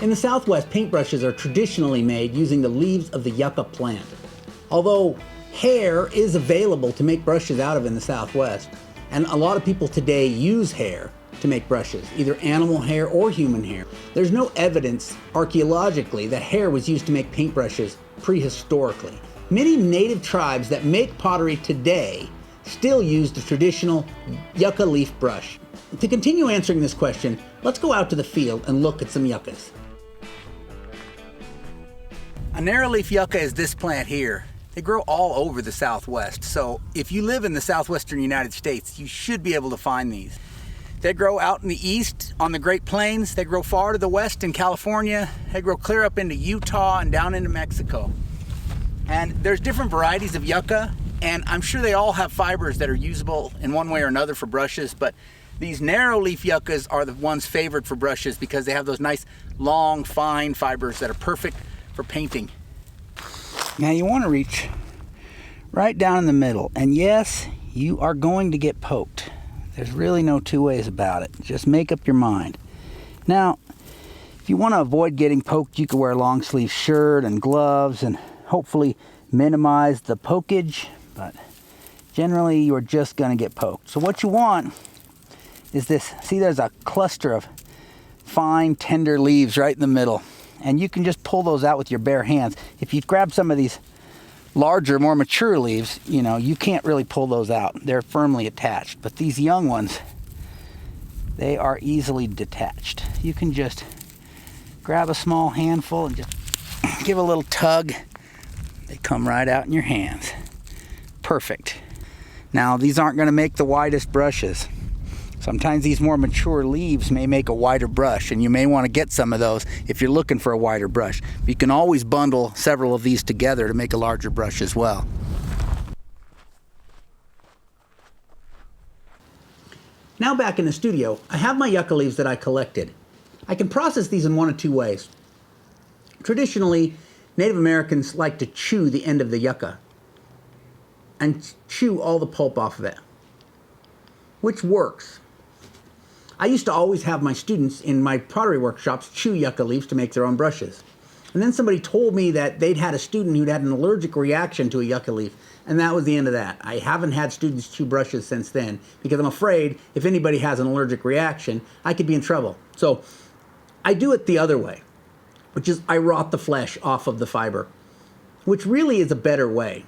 In the Southwest, paintbrushes are traditionally made using the leaves of the yucca plant. Although hair is available to make brushes out of in the Southwest, and a lot of people today use hair to make brushes, either animal hair or human hair, there's no evidence archaeologically that hair was used to make paintbrushes prehistorically. Many native tribes that make pottery today still use the traditional yucca leaf brush. To continue answering this question, let's go out to the field and look at some yuccas. A narrowleaf yucca is this plant here. They grow all over the Southwest, so if you live in the southwestern United States, you should be able to find these. They grow out in the east on the Great Plains, they grow far to the west in California, they grow clear up into Utah and down into Mexico. And there's different varieties of yucca, and I'm sure they all have fibers that are usable in one way or another for brushes, but these narrowleaf yuccas are the ones favored for brushes because they have those nice, long, fine fibers that are perfect for painting. Now you want to reach right down in the middle, and yes, you are going to get poked. There's really no two ways about it. Just make up your mind. Now, if you want to avoid getting poked, you can wear a long sleeve shirt and gloves and hopefully minimize the pokage, but generally you are just going to get poked. So what you want is this. See, there's a cluster of fine, tender leaves right in the middle, and you can just pull those out with your bare hands. If you grab some of these larger, more mature leaves, you know, you can't really pull those out. They're firmly attached. But these young ones, they are easily detached. You can just grab a small handful and just give a little tug. They come right out in your hands. Perfect. Now, these aren't going to make the widest brushes. Sometimes these more mature leaves may make a wider brush, and you may want to get some of those if you're looking for a wider brush. You can always bundle several of these together to make a larger brush as well. Now back in the studio, I have my yucca leaves that I collected. I can process these in one of two ways. Traditionally, Native Americans like to chew the end of the yucca and chew all the pulp off of it, which works. I used to always have my students in my pottery workshops chew yucca leaves to make their own brushes. And then somebody told me that they'd had a student who'd had an allergic reaction to a yucca leaf, and that was the end of that. I haven't had students chew brushes since then because I'm afraid if anybody has an allergic reaction, I could be in trouble. So I do it the other way, which is I rot the flesh off of the fiber, which really is a better way.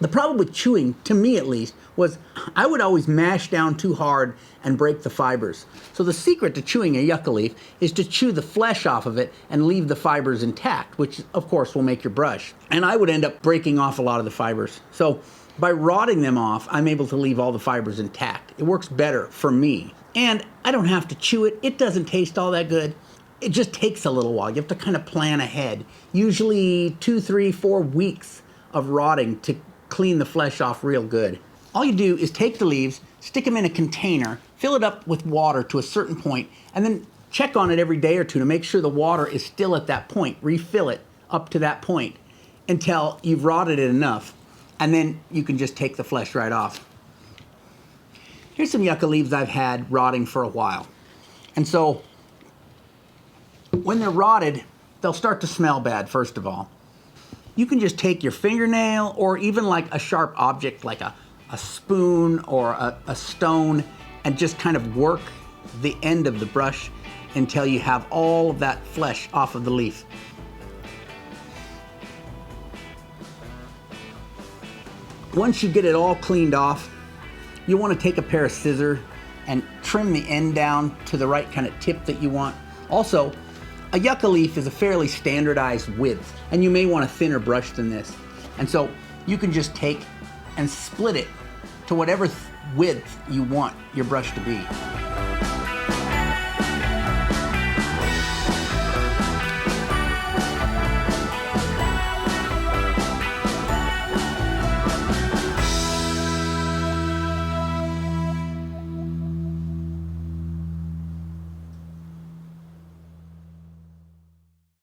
The problem with chewing, to me at least, was I would always mash down too hard and break the fibers. So the secret to chewing a yucca leaf is to chew the flesh off of it and leave the fibers intact, which of course will make your brush. And I would end up breaking off a lot of the fibers. So by rotting them off, I'm able to leave all the fibers intact. It works better for me. And I don't have to chew it. It doesn't taste all that good. It just takes a little while. You have to kind of plan ahead. Usually 2, 3, 4 weeks of rotting to clean the flesh off real good. All you do is take the leaves, stick them in a container, fill it up with water to a certain point, and then check on it every day or two to make sure the water is still at that point. Refill it up to that point until you've rotted it enough, and then you can just take the flesh right off. Here's some yucca leaves I've had rotting for a while. And so when they're rotted, they'll start to smell bad, first of all. You can just take your fingernail or even like a sharp object like a spoon or a stone and just kind of work the end of the brush until you have all of that flesh off of the leaf. Once you get it all cleaned off, you want to take a pair of scissors and trim the end down to the right kind of tip that you want. Also, a yucca leaf is a fairly standardized width, and you may want a thinner brush than this. And so you can just take and split it to whatever width you want your brush to be.